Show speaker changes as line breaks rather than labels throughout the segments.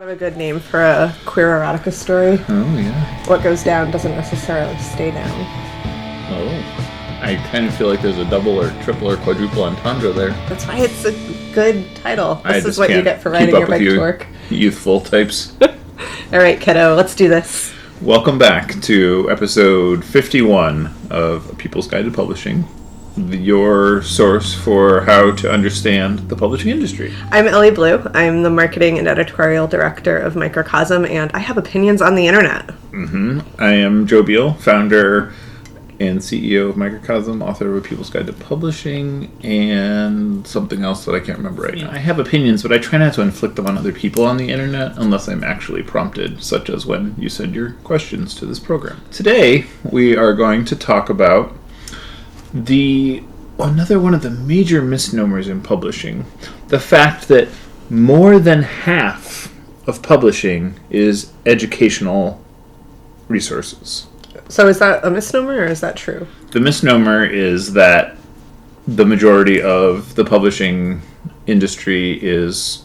Of a good name for a queer erotica story.
Oh, yeah.
What goes down doesn't necessarily stay down.
Oh. I kind of feel like there's a double or triple or quadruple entendre there.
That's why it's a good title. This is what you get for
keep
riding
up
your bike
with
to work.
Youthful types.
All right, kiddo, let's do this.
Welcome back to episode 51 of People's Guide to Publishing, your source for how to understand the publishing industry.
I'm Ellie Blue. I'm the marketing and editorial director of Microcosm, and I have opinions on the internet.
I am Joe Beal, founder and CEO of Microcosm, author of A People's Guide to Publishing, and something else that I can't remember right now. I have opinions, but I try not to inflict them on other people on the internet unless I'm actually prompted, such as when you send your questions to this program. Today, we are going to talk about another one of the major misnomers in publishing, the fact that more than half of publishing is educational resources.
So is that a misnomer or is that true?
The misnomer is that the majority of the publishing industry is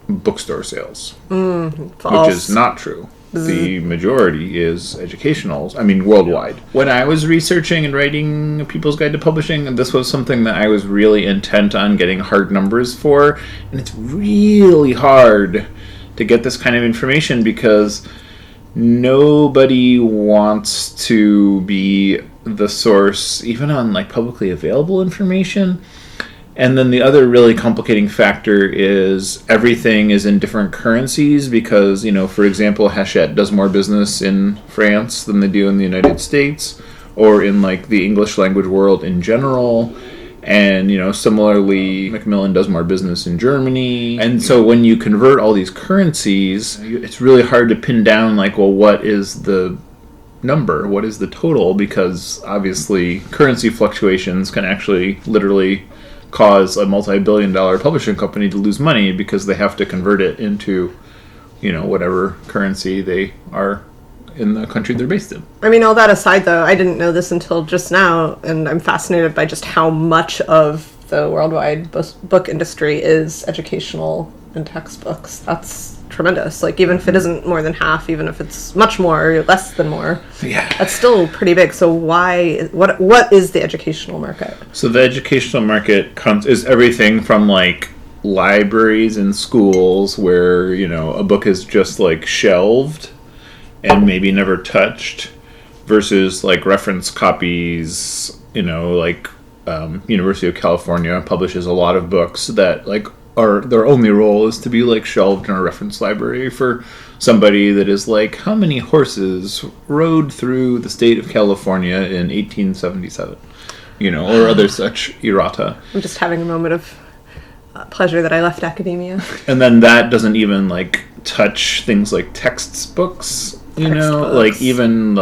bookstore sales,
False.
which is not true. The majority is educational, worldwide. When I was researching and writing A People's Guide to Publishing, this was something that I was really intent on getting hard numbers for, and it's really hard to get this kind of information because nobody wants to be the source, even on publicly available information. And then the other really complicating factor is everything is in different currencies because, for example, Hachette does more business in France than they do in the United States or in the English language world in general. And, similarly, Macmillan does more business in Germany. And so when you convert all these currencies, it's really hard to pin down, what is the number? What is the total? Because obviously currency fluctuations can actually literally cause a multi-billion-dollar publishing company to lose money because they have to convert it into, whatever currency they are in the country they're based in.
All that aside, though, I didn't know this until just now, and I'm fascinated by just how much of the worldwide book industry is educational and textbooks. That's tremendous. Even if it isn't more than half, even if it's much more or less than more, that's still pretty big. So what is the educational market?
So the educational market is everything from libraries and schools where a book is just shelved and maybe never touched, versus reference copies. University of California publishes a lot of books that their only role is to be shelved in a reference library for somebody that is how many horses rode through the state of California in 1877, or other such errata.
I'm just having a moment of pleasure that I left academia.
And then that doesn't even touch things like textbooks, even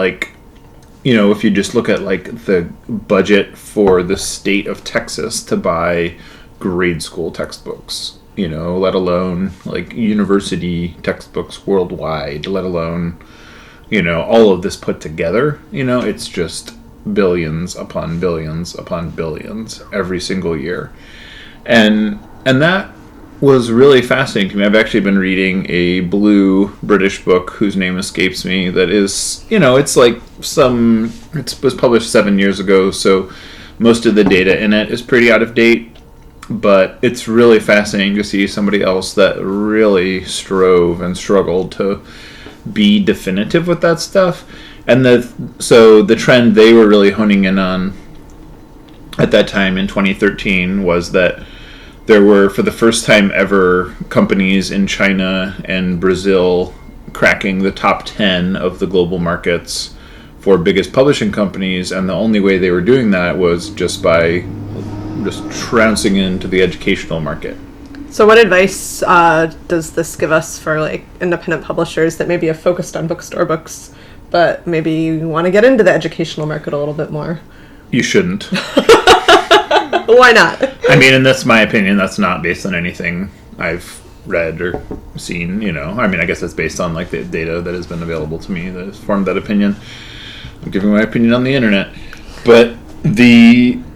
if you just look at the budget for the state of Texas to buy grade school textbooks, let alone university textbooks worldwide, let alone, all of this put together, it's just billions upon billions upon billions every single year. And that was really fascinating to me. I've actually been reading a blue British book whose name escapes me that is, it was published 7 years ago, so most of the data in it is pretty out of date. But it's really fascinating to see somebody else that really strove and struggled to be definitive with that stuff. And so the trend they were really honing in on at that time in 2013 was that there were, for the first time ever, companies in China and Brazil cracking the top 10 of the global markets for biggest publishing companies. And the only way they were doing that was just by trouncing into the educational market.
So what advice does this give us for independent publishers that maybe have focused on bookstore books, but maybe want to get into the educational market a little bit more?
You shouldn't.
Why not?
And that's my opinion. That's not based on anything I've read or seen, I guess that's based on the data that has been available to me that has formed that opinion. I'm giving my opinion on the internet. But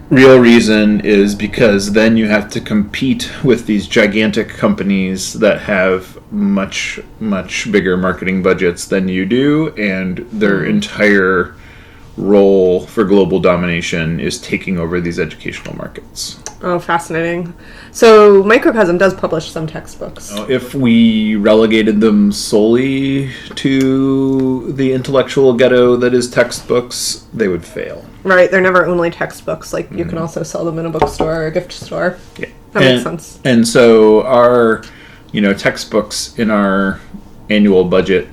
real reason is because then you have to compete with these gigantic companies that have much, much bigger marketing budgets than you do, and their entire role for global domination is taking over these educational markets.
Oh, fascinating. So Microcosm does publish some textbooks.
If we relegated them solely to the intellectual ghetto that is textbooks, they would fail.
Right, they're never only textbooks. Like, you can also sell them in a bookstore or a gift store.
Yeah.
That makes sense.
And so our, textbooks in our annual budget,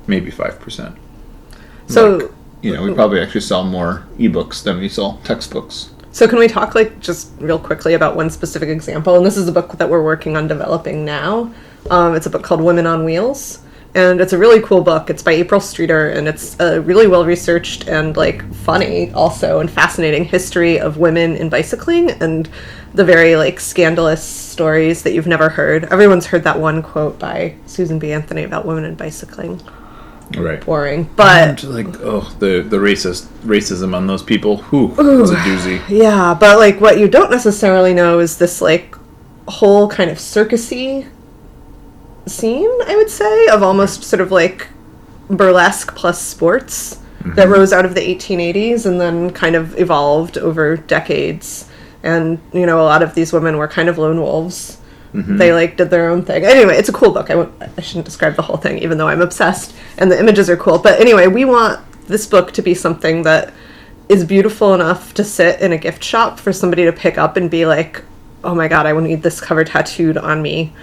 maybe 5%.
So...
we probably actually sell more ebooks than we sell textbooks.
So can we talk, just real quickly about one specific example? And this is a book that we're working on developing now. It's a book called Women on Wheels. And it's a really cool book. It's by April Streeter, and it's a really well-researched and, funny also and fascinating history of women in bicycling and the very, scandalous stories that you've never heard. Everyone's heard that one quote by Susan B. Anthony about women in bicycling.
Right.
Boring. But
the racism on those people. It's a doozy.
Yeah, but what you don't necessarily know is this whole kind of circusy scene, I would say, of almost sort of burlesque plus sports that rose out of the 1880s and then kind of evolved over decades. And, a lot of these women were kind of lone wolves. They did their own thing. Anyway, it's a cool book. I shouldn't describe the whole thing, even though I'm obsessed. And the images are cool. But anyway, we want this book to be something that is beautiful enough to sit in a gift shop for somebody to pick up and be like, oh my God, I would need this cover tattooed on me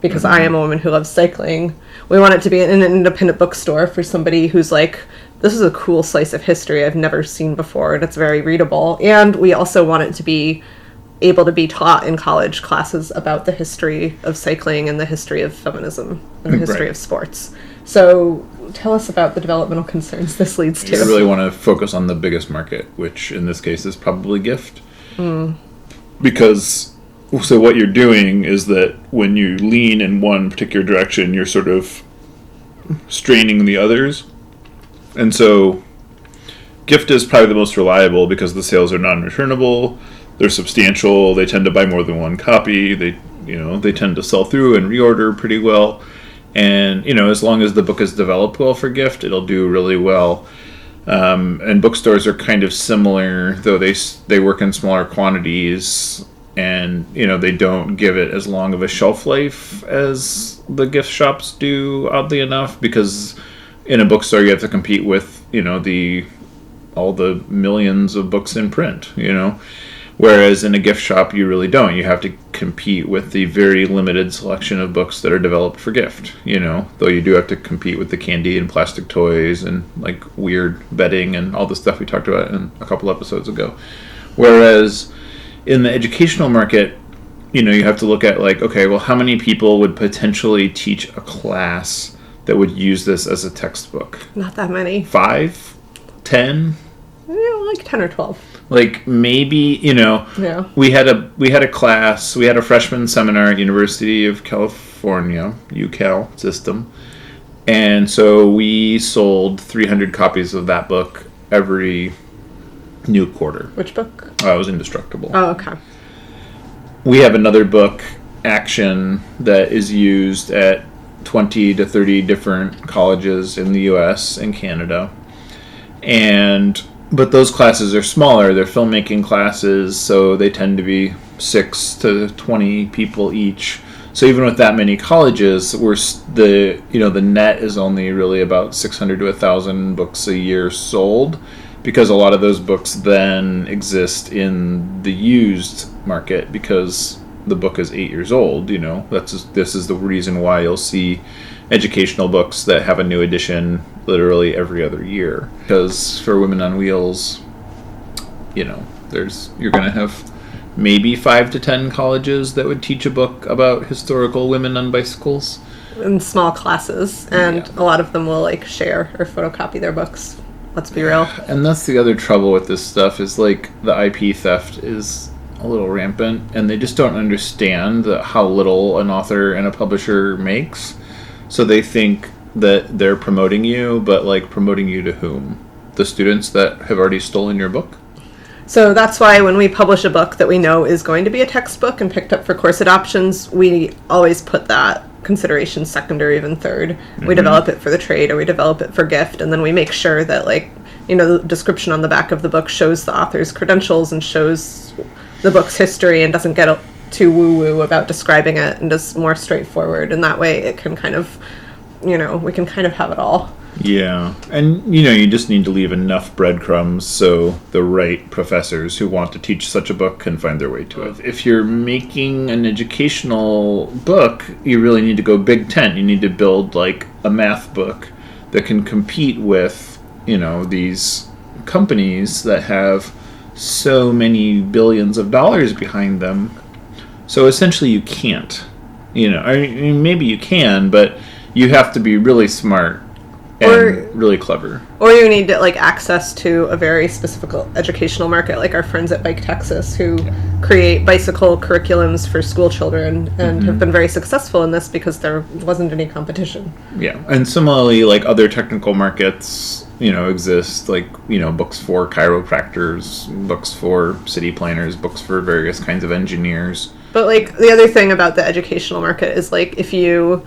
because I am a woman who loves cycling. We want it to be in an independent bookstore for somebody who's this is a cool slice of history I've never seen before, and it's very readable. And we also want it to be able to be taught in college classes about the history of cycling and the history of feminism and the history of sports. So tell us about the developmental concerns this leads to.
I really want to focus on the biggest market, which in this case is probably gift. Because what you're doing is that when you lean in one particular direction, you're sort of straining the others. And so gift is probably the most reliable because the sales are non-returnable. They're substantial. They tend to buy more than one copy. They tend to sell through and reorder pretty well. And, as long as the book is developed well for gift, it'll do really well. And bookstores are kind of similar, though they work in smaller quantities. And, they don't give it as long of a shelf life as the gift shops do, oddly enough, because in a bookstore you have to compete with, all the millions of books in print, Whereas in a gift shop, you really don't. You have to compete with the very limited selection of books that are developed for gift, though you do have to compete with the candy and plastic toys and weird bedding and all the stuff we talked about in a couple episodes ago. Whereas in the educational market, you have to look at how many people would potentially teach a class that would use this as a textbook?
Not that many.
5? 10?
10 or 12.
Maybe we had a class, we had a freshman seminar at University of California, UCal system, and so we sold 300 copies of that book every new quarter.
Which book?
It was Indestructible.
Oh, okay.
We have another book, Action, that is used at 20 to 30 different colleges in the US and Canada, but those classes are smaller. They're filmmaking classes, so they tend to be 6 to 20 people each. So even with that many colleges, the net is only really about 600 to 1,000 books a year sold, because a lot of those books then exist in the used market because the book is 8 years old. This is the reason why you'll see educational books that have a new edition literally every other year, because for Women on Wheels, you're going to have maybe 5 to 10 colleges that would teach a book about historical women on bicycles
in small classes, and a lot of them will share or photocopy their books. Let's be real.
And that's the other trouble with this stuff is the IP theft is a little rampant, and they just don't understand how little an author and a publisher makes. So they think that they're promoting you, but promoting you to whom? The students that have already stolen your book?
So that's why when we publish a book that we know is going to be a textbook and picked up for course adoptions, we always put that consideration second or even third. We develop it for the trade or we develop it for gift, and then we make sure that, like, you know, the description on the back of the book shows the author's credentials and shows the book's history and doesn't get too woo-woo about describing it and just more straightforward. And that way it can kind of, you know, we can kind of have it all.
Yeah, and you know, you just need to leave enough breadcrumbs so the right professors who want to teach such a book can find their way to it. If you're making an educational book, you really need to go big tent. You need to build like a math book that can compete with, you know, these companies that have so many billions of dollars behind them. So essentially you can't, you know, I mean, maybe you can, but you have to be really smart and really clever.
Or you need like access to a very specific educational market, like our friends at Bike Texas, who create bicycle curriculums for school children and have been very successful in this because there wasn't any competition.
Yeah, and similarly, like other technical markets, you know, exist, like, you know, books for chiropractors, books for city planners, books for various kinds of engineers.
But like the other thing about the educational market is, like, if you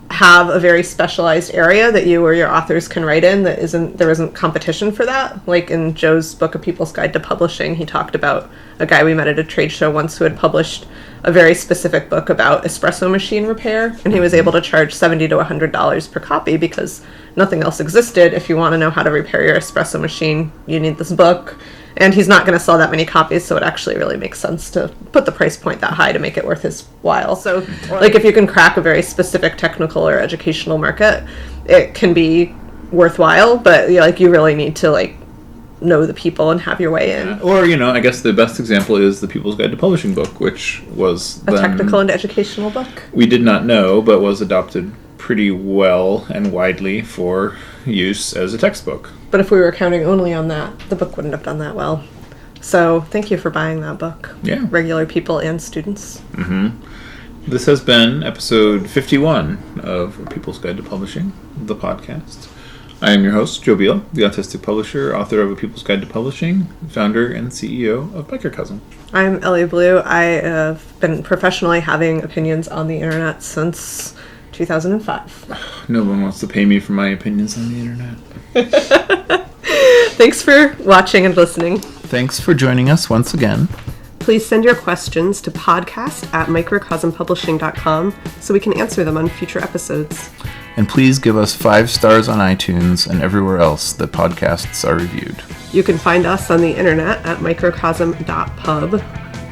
have a very specialized area that you or your authors can write in there isn't competition for that. Like in Joe's book, A People's Guide to Publishing, he talked about a guy we met at a trade show once who had published a very specific book about espresso machine repair, and he was able to charge $70 to $100 per copy because nothing else existed. If you want to know how to repair your espresso machine, you need this book. And he's not going to sell that many copies, so it actually really makes sense to put the price point that high to make it worth his while. So, like, if you can crack a very specific technical or educational market, it can be worthwhile, but like, you really need to, like, know the people and have your way in.
Or, you know, I guess the best example is The People's Guide to Publishing book, which was
a technical and educational book.
We did not know, but was adopted pretty well and widely for use as a textbook.
But if we were counting only on that, the book wouldn't have done that well. So thank you for buying that book.
Yeah.
Regular people and students.
This has been episode 51 of People's Guide to Publishing, the podcast. I am your host, Joe Beal, the autistic publisher, author of A People's Guide to Publishing, founder and CEO of Microcosm.
I'm Ellie Blue. I have been professionally having opinions on the internet since 2005.
No one wants to pay me for my opinions on the internet.
Thanks for watching and listening.
Thanks for joining us once again.
Please send your questions to podcast@microcosmpublishing.com so we can answer them on future episodes.
And please give us 5 stars on iTunes and everywhere else that podcasts are reviewed.
You can find us on the internet at microcosm.pub.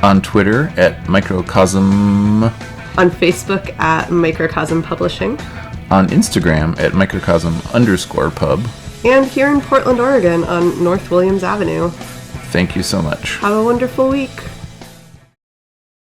On Twitter at Microcosm.
On Facebook at Microcosm Publishing.
On Instagram at Microcosm_pub.
And here in Portland, Oregon on North Williams Avenue.
Thank you so much.
Have a wonderful week.